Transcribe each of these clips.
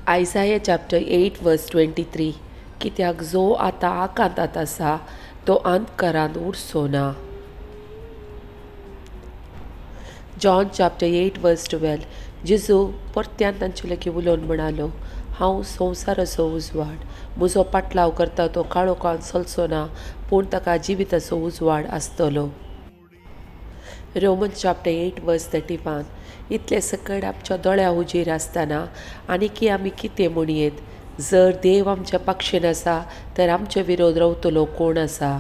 Isaiah chapter 8 verse 23. कित्याक जो आतां आकांतांत आसा तो अंतकारांत उरचो ना. John chapter 8 verse 12. जेजू परत्यान तांचे लागीं उलोवन म्हणालो, हांव संवसाराचो उजवाड. म्हजो पाटलाव करता तो काळोखांत चलचो ना, पूण ताका जिविताचो उजवाड आसतलो. Romans chapter 8 verse 31. इतले सकट आमच्या दोळ्या उजेर आसतना आनी आमी कितें म्हणयेत? जर देव आमच्या पक्षेन आसा तर आमचे विरोध रावतलो कोण आसा?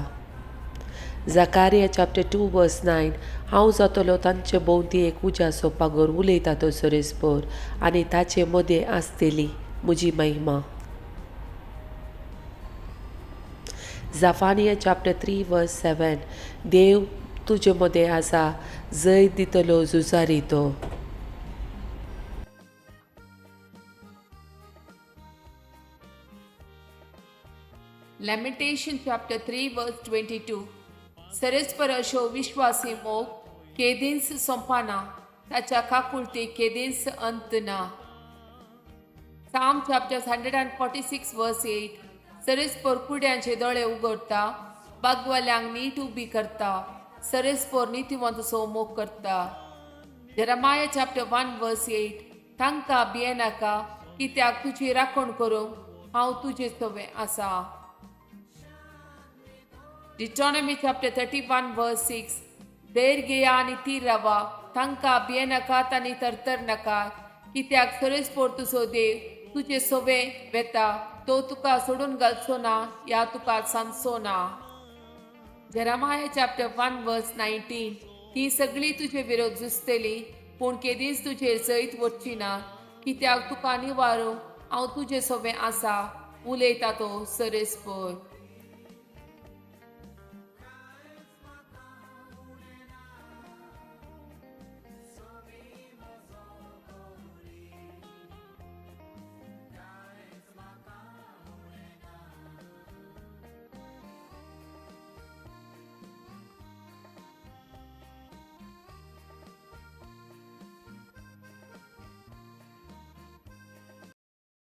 Zachariah chapter 2 verse 9. हांव जातलो तांचे भोंवती एक उज्याचो पागोर उलयता तो सरेस्पर आनी ताचे मदें आसतली म्हजी महिमा. Zephaniah chapter 3 verse 7. देव तुजे मदें आसा, जैत दितलो झुजारी तो. Lamentation chapter 3 verse 22. सरेस्पर अशो विश्वासी मोग केदींस संपाना, ताच्या काकुळती केदींस अंत ना. Psalm chapter 146 verse 8. सरेस्पर कुड्यांचे दोळे उगडता, बागवाल्यांक नीट उबी करता, सरेस्पर नितिवंतचो मोग करता. Jeremiah chapter 1 verse 8. तांकां भियेनाका, कित्याक तुजी राखण करूंक हांव तुजे सवे आसा. Deuteronomy chapter 31 verse 6. देर घेया आनी ती रावा, तांकां भियेनाकात आनी तरतर नाकात, कित्याक सरेस्पर तुजो देव तुजे सवे वेता, तो तुका सोडून घालचो ना या तुका सांगचो ना. Jeremiah chapter 1 verse 19. ती सगळी तुजे विरोध झुजतली, पूण केदींच तुजेर जैत वरची ना, कित्याक तुका निवारूंक हांव तुजे सवे आसा, उलयता तो सरेस्पर.